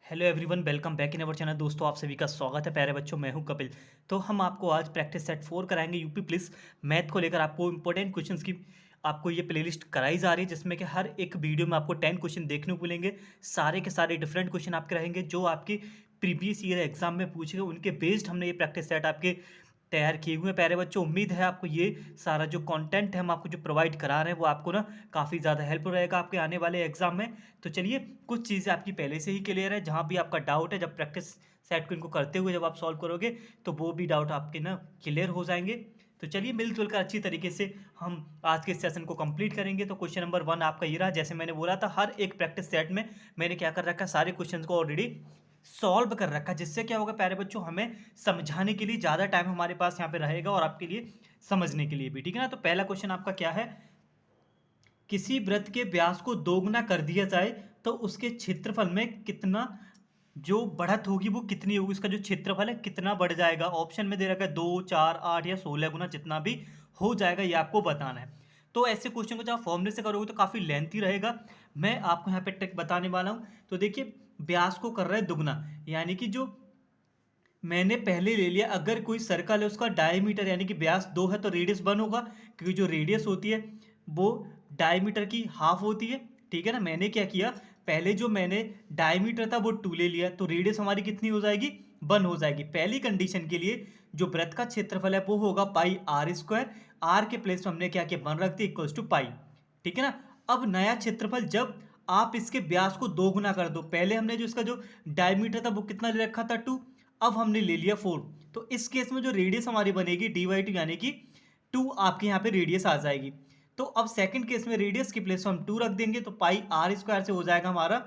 Hello everyone, welcome back in our channel. दोस्तों, आप सभी का स्वागत है। प्यारे बच्चों, मैं हूं कपिल। तो हम आपको आज प्रैक्टिस सेट 4 कराएंगे यूपी पुलिस मैथ को लेकर। आपको इंपॉर्टेंट क्वेश्चंस की आपको ये प्लेलिस्ट कराई जा रही है, जिसमें कि हर एक वीडियो में आपको 10 क्वेश्चन देखने को मिलेंगे। सारे के सारे डिफरेंट क्वेश्चन आपके रहेंगे जो आपके प्रीवियस ईयर एग्जाम में पूछे गए, उनके बेस्ड हमने ये प्रैक्टिस सेट आपके तैयार किए हुए हैं। प्यारे बच्चों, उम्मीद है आपको ये सारा जो कंटेंट है हम आपको जो प्रोवाइड करा रहे हैं वो आपको ना काफ़ी ज़्यादा हेल्प रहेगा आपके आने वाले एग्जाम में। तो चलिए, कुछ चीज़ें आपकी पहले से ही क्लियर है। जहाँ भी आपका डाउट है, जब प्रैक्टिस सेट को इनको करते हुए जब आप सॉल्व करोगे तो वो भी डाउट आपके ना क्लियर हो जाएंगे। तो चलिए, मिलजुल कर अच्छी तरीके से हम आज के सेशन को कंप्लीट करेंगे। तो क्वेश्चन नंबर 1 आपका ये रहा। जैसे मैंने बोला था, हर एक प्रैक्टिस सेट में मैंने क्या कर रखा है, सारे क्वेश्चन को ऑलरेडी सॉल्व कर रखा है, जिससे क्या होगा प्यारे बच्चों, हमें समझाने के लिए ज़्यादा टाइम हमारे पास यहाँ पे रहेगा और आपके लिए समझने के लिए भी। ठीक है ना। तो पहला क्वेश्चन आपका क्या है, किसी वृत्त के व्यास को दोगुना कर दिया जाए तो उसके क्षेत्रफल में कितना जो बढ़त होगी वो कितनी होगी, उसका जो क्षेत्रफल है कितना बढ़ जाएगा। ऑप्शन में दे रखा है 2, 4, 8 या 16 गुना, जितना भी हो जाएगा ये आपको बताना है। तो ऐसे क्वेश्चन को जब आप फॉर्मूले से करोगे तो काफ़ी लेंथी रहेगा। मैं आपको यहाँ पे ट्रिक बताने वाला हूँ। तो देखिए, व्यास को कर रहा है दुगना, यानी कि जो मैंने पहले ले लिया, अगर कोई सर्कल है उसका डायमीटर यानी कि व्यास 2 है तो रेडियस 1 होगा, क्योंकि जो रेडियस होती है वो डायमीटर की हाफ होती है। ठीक है ना। मैंने क्या किया, पहले जो मैंने डायमीटर था वो 2 ले लिया, तो रेडियस हमारी कितनी हो जाएगी, 1 हो जाएगी। पहली कंडीशन के लिए जो वृत्त का क्षेत्रफल है वो होगा पाई आर स्क्वायर। आर के प्लेस में हमने क्या किया, 1 रख दिया इक्वल्स टू पाई। ठीक है ना। अब नया क्षेत्रफल, जब आप इसके व्यास को 2 गुना कर दो, पहले हमने जो इसका जो डायमीटर था वो कितना ले रखा था, 2, अब हमने ले लिया 4। तो इस केस में जो रेडियस हमारी बनेगी dy/2, यानी कि 2 आपके यहाँ पे रेडियस आ जाएगी। तो अब सेकंड केस में रेडियस की प्लेस में हम 2 रख देंगे, तो पाई आर स्क्वायर से हो जाएगा हमारा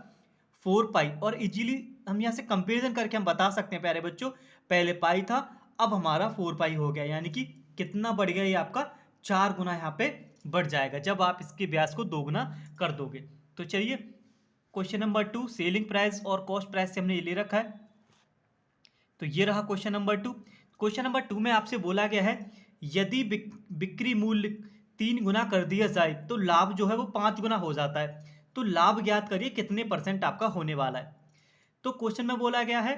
4 पाई। और इजीली हम यहाँ से कंपेरिजन करके हम बता सकते हैं प्यारे बच्चों, पहले पाई था, अब हमारा 4 पाई हो गया, यानी कि कितना बढ़ गया, ये आपका 4 गुना यहाँ पे बढ़ जाएगा जब आप इसके व्यास को 2 गुना कर दोगे। तो चलिए, क्वेश्चन नंबर 2, सेलिंग प्राइस और कॉस्ट प्राइस से हमने ये ले रखा है। तो ये रहा क्वेश्चन नंबर 2। क्वेश्चन नंबर 2 में आपसे बोला गया है, यदि बिक्री मूल्य 3 गुना कर दिया जाए तो लाभ जो है वो 5 गुना हो जाता है। तो लाभ ज्ञात करिए कितने परसेंट आपका होने वाला है। तो क्वेश्चन में बोला गया है,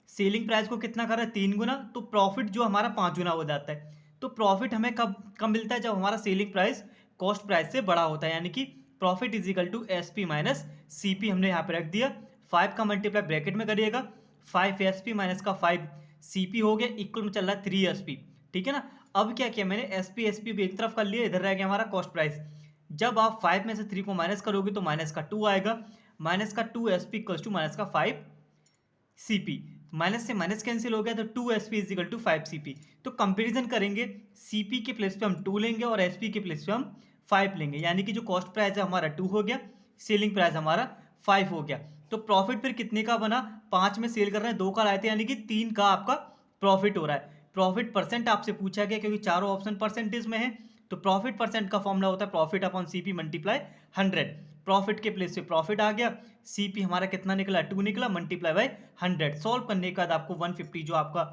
सेलिंग प्राइस को कितना कर रहा है, 3 गुना, तो प्रॉफिट जो हमारा 5 गुना हो जाता है। तो प्रॉफिट हमें कब कब मिलता है, जब हमारा सेलिंग प्राइस कॉस्ट प्राइस से बड़ा होता है, यानी कि profit is equal to S P minus C P. हमने यहाँ पे रख दिया 5 का मल्टीप्लाई ब्रैकेट में करिएगा, 5 SP माइनस का 5 CP हो गया, इक्वल में चल रहा है 3 SP। ठीक है ना। अब क्या किया मैंने, SP को एक तरफ कर लिया, इधर रह गया हमारा कॉस्ट प्राइस। जब आप 5 में से 3 को माइनस करोगे तो माइनस का 2 आएगा, माइनस का 2 SP इक्वल्स टू माइनस का 5 CP। माइनस से माइनस कैंसिल हो गया, तो 2 SP is equal to 5 CP। तो कंपेरिजन करेंगे, CP के प्लेस पे हम 2 लेंगे और SP के प्लेस पे हम 5 लेंगे, यानी कि जो कॉस्ट प्राइस है हमारा 2 हो गया, सेलिंग प्राइस हमारा 5 हो गया। तो प्रॉफिट फिर कितने का बना, 5 में सेल कर रहे हैं, 2 का लाए थे, यानी कि 3 का आपका प्रॉफिट हो रहा है। प्रॉफिट परसेंट आपसे पूछा गया, क्योंकि चारों ऑप्शन परसेंटेज में है। तो प्रॉफिट परसेंट का फॉर्मूला होता है profit upon CP multiply 100। Profit के प्लेस पे प्रॉफिट आ गया, CP हमारा कितना निकला, 2 निकला, मल्टीप्लाई बाय 100। सॉल्व करने के बाद आपको 150 जो आपका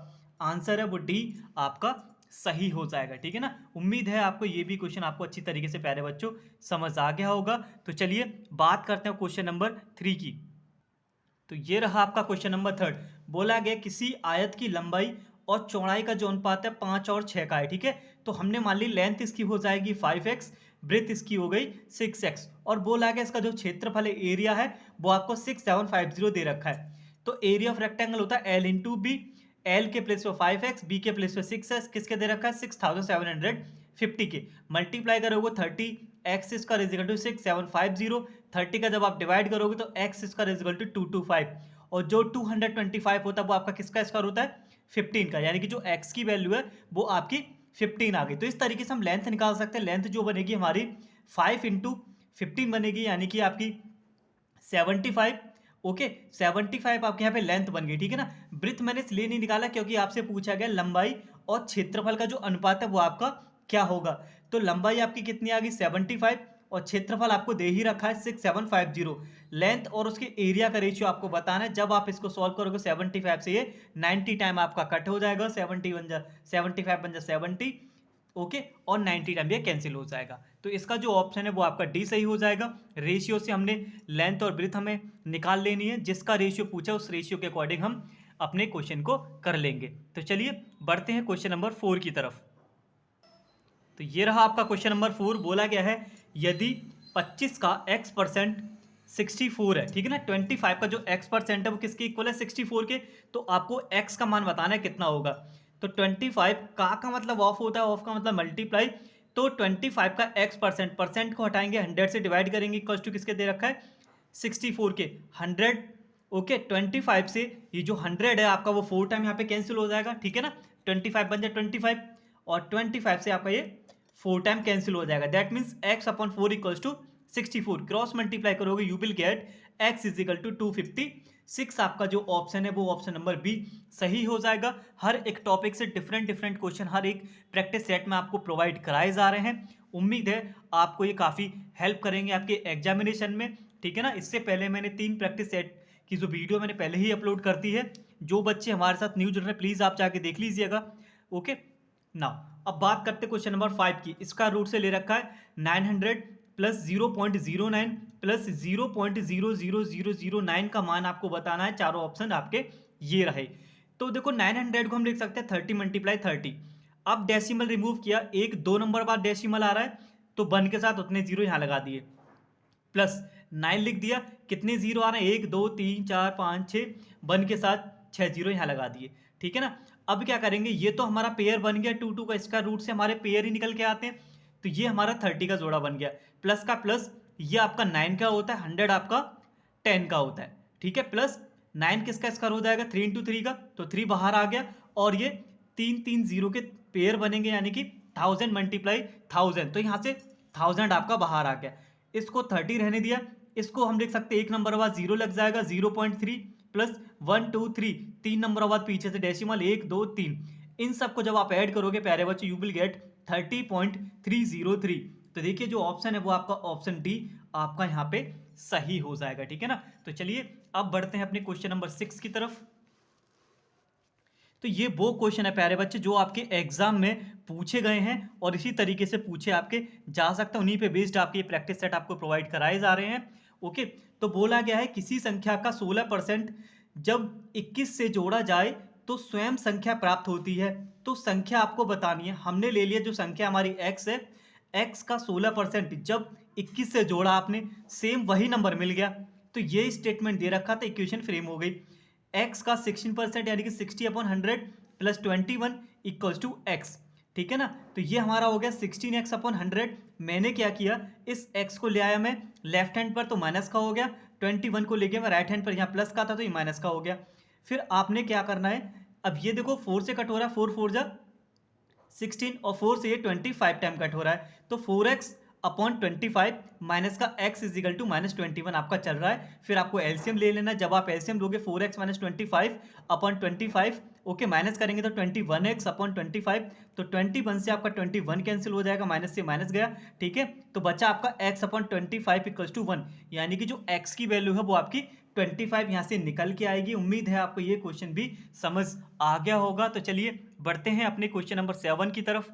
आंसर है वो डी आपका सही हो जाएगा। ठीक है ना। उम्मीद है आपको ये भी क्वेश्चन आपको अच्छी तरीके से प्यारे बच्चों समझ आ गया होगा। तो चलिए बात करते हैं क्वेश्चन नंबर 3 की। तो ये रहा आपका क्वेश्चन नंबर 3। बोला गया, किसी आयत की लंबाई और चौड़ाई का जो अनुपात है 5 और 6 का है। ठीक है। तो हमने मान ली लेंथ इसकी हो जाएगी 5x, ब्रेथ इसकी हो गई 6x, और बोला गया इसका जो क्षेत्रफल है, एरिया है, वो आपको 6750 दे रखा है। तो एरिया ऑफ रेक्टेंगल होता है L इंटू बी। एल के प्लेस पे 5x, बी के प्लेस पे 6x, किसके दे रखा है, 6750 के। मल्टीप्लाई करोगे 30, X square is equal to 6750। 30 का जब आप डिवाइड करोगे तो X square is equal to 225, और जो 225 होता है वो आपका किसका स्क्वायर होता है, 15 का, यानी कि जो एक्स की वैल्यू है वो आपकी 15 आ गई। तो इस तरीके से हम लेंथ निकाल सकते हैं। लेंथ जो बनेगी हमारी 5 इंटू 15 बनेगी, यानी कि आपकी 75। ओके, 75 आपके यहाँ पे लेंथ बन गई। ठीक है ना। ब्रेथ मैंने इसलिए नहीं निकाला क्योंकि आपसे पूछा गया लंबाई और क्षेत्रफल का जो अनुपात है वो आपका क्या होगा। तो लंबाई आपकी कितनी आ गई, 75, और क्षेत्रफल आपको दे ही रखा है 6750। लेंथ और उसके एरिया का रेशियो आपको बताना है। जब आप इसको सॉल्व करोगे 75 से ये 90 टाइम आपका कट हो जाएगा, 70 बन जा 75 बन जा 70। ओके, और 90 टाइम ये कैंसिल हो जाएगा। तो इसका जो ऑप्शन है वो आपका डी सही हो जाएगा। रेशियो से हमने लेंथ और ब्रेथ हमें निकाल लेनी है, जिसका रेशियो पूछा उस रेशियो के अकॉर्डिंग हम अपने क्वेश्चन को कर लेंगे। तो चलिए बढ़ते हैं क्वेश्चन नंबर 4 की तरफ। तो ये रहा आपका क्वेश्चन नंबर 4। बोला गया है यदि 25 का x% 64 है, ठीक है ना, 25 का जो x% है वो किसके इक्वल है, 64 के। तो आपको x का मान बताना है कितना होगा। तो 25 का मतलब ऑफ होता है, ऑफ का मतलब मल्टीप्लाई। तो 25 का x% परसेंट को हटाएंगे, 100 से डिवाइड करेंगे, इक्वल टू किसके दे रखा है, 64 के 100। ओके, 25 से ये जो 100 है आपका वो 4 टाइम यहाँ पे कैंसिल हो जाएगा, ठीक है ना। 25 बन जाए 25, और 25 से आपका ये 4 टाइम कैंसिल हो जाएगा। That means x/4 equals to 64। Cross multiply करोगे you will get x is equal to 256। आपका जो ऑप्शन है वो ऑप्शन नंबर बी सही हो जाएगा। हर एक टॉपिक से डिफरेंट डिफरेंट क्वेश्चन हर एक प्रैक्टिस सेट में आपको प्रोवाइड कराए जा रहे हैं। उम्मीद है आपको ये काफ़ी हेल्प करेंगे आपके एग्जामिनेशन में, ठीक है ना। इससे पहले मैंने 3 प्रैक्टिस सेट की जो वीडियो मैंने पहले ही अपलोड कर दी है। जो बच्चे हमारे साथ न्यू जुड़ रहे हैं प्लीज़ आप जाके देख लीजिएगा। ओके, नाउ अब बात करते हैं क्वेश्चन नंबर 5 की। इसका रूट से ले रखा है 900 प्लस 0.09 प्लस 0.00009 का मान आपको बताना है। चारों ऑप्शन आपके ये रहे। तो देखो 900 को हम लिख सकते हैं 30 मल्टीप्लाई 30। अब डेसिमल रिमूव किया, एक 2 नंबर बाद डेसिमल आ रहा है तो 1 के साथ उतने जीरो यहाँ लगा दिए, प्लस 9 लिख दिया, कितने जीरो आ रहे हैं, 1 2 3 4 5 6, 1 के साथ 6 जीरो यहाँ लगा दिए, ठीक है ना। अब क्या करेंगे, ये तो हमारा पेयर बन गया 2 2 का, इसका रूट से हमारे पेयर ही निकल के आते हैं। तो ये हमारा 30 का जोड़ा बन गया, प्लस का प्लस, ये आपका 9 का होता है, 100 आपका 10 का होता है, ठीक है। प्लस 9 किसका स्क्वायर हो जाएगा, 3 × 3 का, तो 3 बाहर आ गया, और ये 3 3 जीरो के पेयर बनेंगे, यानी कि 1000 मल्टीप्लाई 1000, तो यहाँ से 1000 आपका बाहर आ गया। इसको 30 रहने दिया, इसको हम लिख सकते हैं एक नंबर बाद जीरो लग जाएगा, 0.3 प्लस 1 2 3, 3 नंबर बाद पीछे से डेसिमल 1 2 3। इन सबको जब आप ऐड करोगे प्यारे बच्चे यू विल गेट 30.303। तो देखिए जो ऑप्शन है वो आपका ऑप्शन डी आपका यहाँ पे सही हो जाएगा, ठीक है ना। तो चलिए अब बढ़ते हैं अपने क्वेश्चन नंबर 6 की तरफ। तो ये वो क्वेश्चन है प्यारे बच्चे जो आपके एग्जाम में पूछे गए हैं और इसी तरीके से पूछे आपके जा सकता है, उन्हीं पे बेस्ड आपके प्रैक्टिस सेट आपको प्रोवाइड कराए जा रहे हैं। ओके, तो बोला गया है किसी संख्या का 16% जब 21 से जोड़ा जाए तो स्वयं संख्या प्राप्त होती है। तो संख्या आपको बतानी है। हमने ले लिया जो संख्या हमारी x है, x का 16% जब 21 से जोड़ा आपने, सेम वही नंबर मिल गया। तो ये स्टेटमेंट दे रखा था, इक्वेशन फ्रेम हो गई। x का 16% यानी कि 60/100 प्लस 21 इक्वल्स टू x, ठीक है ना। तो ये हमारा हो गया 16x/100। मैंने क्या किया, इस x को ले आया मैं लेफ्ट हैंड पर तो माइनस का हो गया, 21 को ले गया मैं राइट हैंड पर, यहाँ प्लस का था तो ये माइनस का हो गया। फिर आपने क्या करना है, अब ये देखो 4 से कट हो रहा है, 4 4 जा 16 और 4 से ये 25 टाइम कट हो रहा है, तो 4x/25 माइनस का x इज इक्वल टू -21 आपका चल रहा है। फिर आपको एलसीएम ले लेना, जब आप एलसीएम लोगे 4x - 25/25, ओके, माइनस करेंगे तो 21x/25, तो 21 से आपका 21 कैंसिल हो जाएगा, माइनस से माइनस गया, ठीक है। तो बचा आपका x/25 इक्वल्स टू 1, यानी कि जो x की वैल्यू है वो आपकी 25 यहाँ से निकल के आएगी। उम्मीद है आपको ये क्वेश्चन भी समझ आ गया होगा। तो चलिए बढ़ते हैं अपने क्वेश्चन नंबर 7 की तरफ।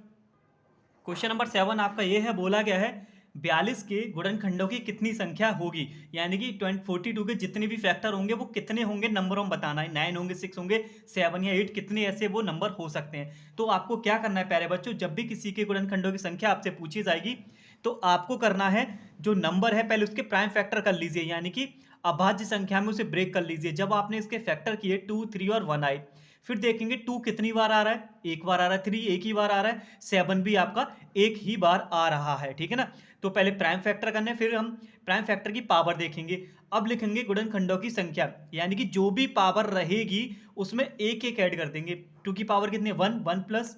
क्वेश्चन नंबर 7 आपका ये है, बोला गया है 42 के गुणनखंडों की कितनी संख्या होगी, यानी कि 42 के जितने भी फैक्टर होंगे वो कितने होंगे, नंबर में बताना है। 9 होंगे, 6 होंगे, 7 या 8, कितने ऐसे वो नंबर हो सकते हैं। तो आपको क्या करना है प्यारे बच्चों, जब भी किसी के गुणनखंडों की संख्या आपसे पूछी जाएगी तो आपको करना है, जो नंबर है पहले उसके प्राइम फैक्टर कर लीजिए, यानी कि अभाज्य संख्या में उसे ब्रेक कर लीजिए। जब आपने इसके फैक्टर किए 2 3 और 1 आए, फिर देखेंगे 2 कितनी बार आ रहा है, एक बार आ रहा है, 3 एक ही बार आ रहा है, 7 भी आपका एक ही बार आ रहा है, ठीक है ना। तो पहले प्राइम फैक्टर करना है, फिर हम प्राइम फैक्टर की पावर देखेंगे। अब लिखेंगे गुणनखंडों की संख्या, यानी कि जो भी पावर रहेगी उसमें एक एक ऐड कर देंगे। 2 की पावर कितनी है, 1 1 प्लस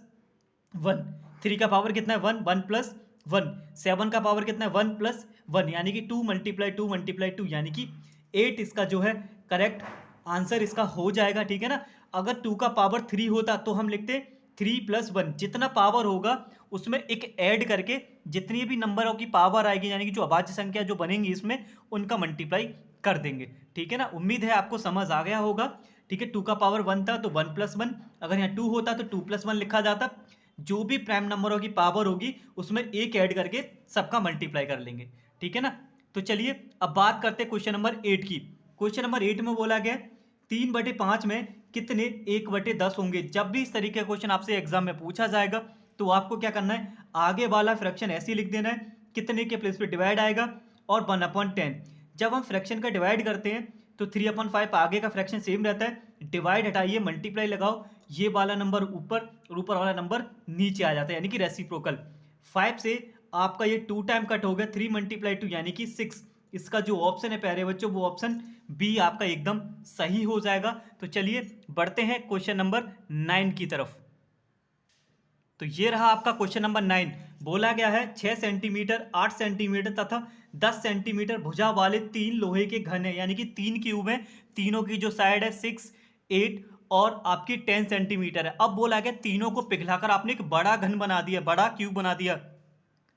1, 3 का पावर कितना है, 1 1 प्लस 1, 7 का पावर कितना है, 1 प्लस 1, यानी कि 2 × 2 × 2, यानी कि 8 इसका जो है करेक्ट आंसर इसका हो जाएगा, ठीक है ना। अगर 2 का पावर 3 होता तो हम लिखते 3 + 1, जितना पावर होगा उसमें एक ऐड करके जितनी भी नंबरों की पावर आएगी, यानी कि जो अभाज्य संख्या जो बनेंगी इसमें, उनका मल्टीप्लाई कर देंगे, ठीक है ना। उम्मीद है आपको समझ आ गया होगा, ठीक है। 2 का पावर 1 था तो 1 + 1, अगर यहाँ 2 होता तो 2 + 1 लिखा जाता, जो भी प्राइम नंबरों की पावर होगी उसमें एक ऐड करके सबका मल्टीप्लाई कर लेंगे, ठीक है ना। तो चलिए अब बात करते हैं क्वेश्चन नंबर 8 की। क्वेश्चन नंबर 8 में बोला गया 3/5 में कितने 1/10 होंगे। जब भी इस तरीके का क्वेश्चन आपसे एग्जाम में पूछा जाएगा तो आपको क्या करना है, आगे वाला फ्रैक्शन ऐसे ही लिख देना है, कितने के प्लेस पे डिवाइड आएगा और 1/10। जब हम फ्रैक्शन का डिवाइड करते हैं तो 3/5 आगे का फ्रैक्शन सेम रहता है, डिवाइड हटाइए मल्टीप्लाई लगाओ, ये वाला नंबर ऊपर और ऊपर वाला नंबर नीचे आ जाता है, यानी कि रेसिप्रोकल। 5 से आपका ये 2 टाइम कट हो गया, 3 × 2 यानी कि 6। इसका जो ऑप्शन है प्यारे बच्चों वो ऑप्शन बी आपका एकदम सही हो जाएगा। तो चलिए बढ़ते हैं क्वेश्चन नंबर 9 की तरफ। तो ये रहा आपका क्वेश्चन नंबर 9। बोला गया है 6 सेंटीमीटर, 8 सेंटीमीटर तथा 10 सेंटीमीटर भुजा वाले 3 लोहे के घन है, यानी कि 3 क्यूब है, तीनों की जो साइड है 6, 8 और आपकी 10 सेंटीमीटर है। अब बोला गया तीनों को पिघलाकर आपने एक बड़ा घन बना दिया, बड़ा क्यूब बना दिया।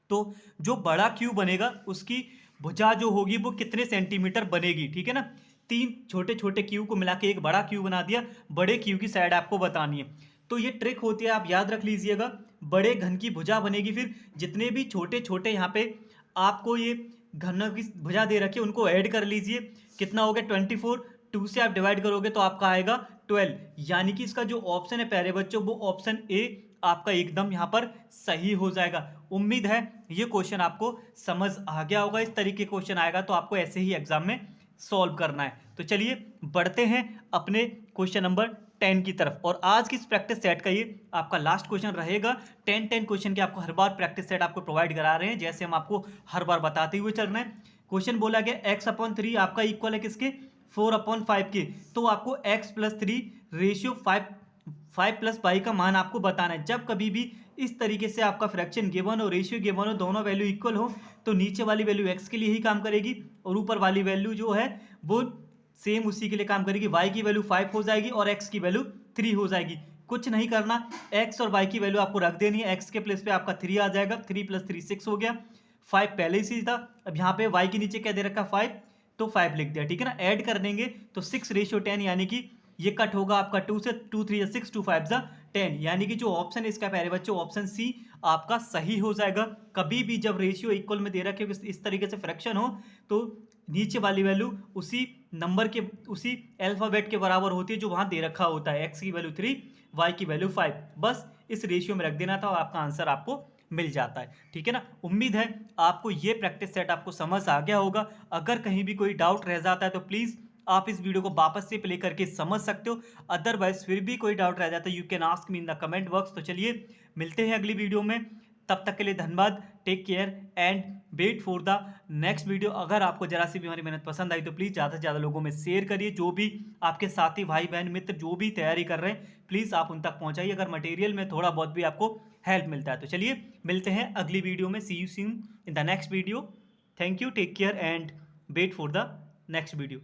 तो जो बड़ा क्यूब बनेगा उसकी भुजा जो होगी वो कितने सेंटीमीटर बनेगी, ठीक है ना। 3 छोटे छोटे क्यूब को मिला के एक बड़ा क्यूब बना दिया, बड़े क्यूब की साइड आपको बतानी है। तो ये ट्रिक होती है, आप याद रख लीजिएगा। बड़े घन की भुजा बनेगी, फिर जितने भी छोटे छोटे यहाँ पे आपको ये घन की भुजा दे रखी है उनको ऐड कर लीजिए। कितना हो गया 24, 2 से आप डिवाइड करोगे तो आपका आएगा 12, यानी कि इसका जो ऑप्शन है प्यारे बच्चों वो ऑप्शन ए आपका एकदम यहाँ पर सही हो जाएगा। उम्मीद है ये क्वेश्चन आपको समझ आ गया होगा। इस तरीके क्वेश्चन आएगा तो आपको ऐसे ही एग्जाम में सॉल्व करना है। तो चलिए बढ़ते हैं अपने क्वेश्चन नंबर 10 की तरफ। और आज की इस प्रैक्टिस सेट का ये आपका लास्ट क्वेश्चन रहेगा। 10 क्वेश्चन के आपको हर बार प्रैक्टिस सेट आपको प्रोवाइड करा रहे हैं, जैसे हम आपको हर बार बताते हुए चल रहे हैं। क्वेश्चन बोला गया x/3 आपका इक्वल है किसके, 4/5 के। तो आपको x+3 रेशियो 5 + y का मान आपको बताना है। जब कभी भी इस तरीके से आपका फ्रैक्शन गिवन हो, रेशियो गिवन हो, दोनों वैल्यू इक्वल हो, तो नीचे वाली वैल्यू x के लिए ही काम करेगी और ऊपर वाली वैल्यू जो है वो सेम उसी के लिए काम करेगी। y की वैल्यू 5 हो जाएगी और x की वैल्यू 3 हो जाएगी। कुछ नहीं करना, x और y की वैल्यू आपको रख देनी है। x के प्लेस पे आपका 3 आ जाएगा, 3 + 3 6 हो गया, 5 पहले ही सी था। अब यहाँ पे y के नीचे क्या दे रखा 5, तो 5 लिख दिया, ठीक है ना। ऐड कर देंगे तो 6:10, यानी कि ये कट होगा आपका 2 से, 2 3 6, 2 5 10, यानी कि जो ऑप्शन है इसका प्यारे बच्चों ऑप्शन सी आपका सही हो जाएगा। कभी भी जब रेशियो इक्वल में दे रखे हो इस तरीके से फ्रैक्शन हो तो नीचे वाली वैल्यू उसी नंबर के, उसी अल्फाबेट के बराबर होती है जो वहां दे रखा होता है। x की वैल्यू 3, y की वैल्यू 5, बस इस रेशियो में रख देना था और आपका आंसर आपको मिल जाता है, ठीक है ना। उम्मीद है आपको ये प्रैक्टिस सेट आपको समझ आ गया होगा। अगर कहीं भी कोई डाउट रह जाता है तो प्लीज़ आप इस वीडियो को वापस से प्ले करके समझ सकते हो। अदरवाइज फिर भी कोई डाउट रह जाता है, you can ask me in the comment box. तो चलिए मिलते हैं अगली वीडियो में, तब तक के लिए धन्यवाद, take care and wait for the next video. अगर आपको जरा सी भी हमारी मेहनत पसंद आई तो प्लीज़ ज़्यादा से ज़्यादा लोगों में शेयर करिए। जो भी आपके साथी भाई बहन मित्र जो भी तैयारी कर रहे हैं प्लीज़ आप उन तक पहुँचाइए, अगर मटेरियल में थोड़ा बहुत भी आपको हेल्प मिलता है। तो चलिए मिलते हैं अगली वीडियो में, see you soon in the next video. Thank you, take care and wait for the next video.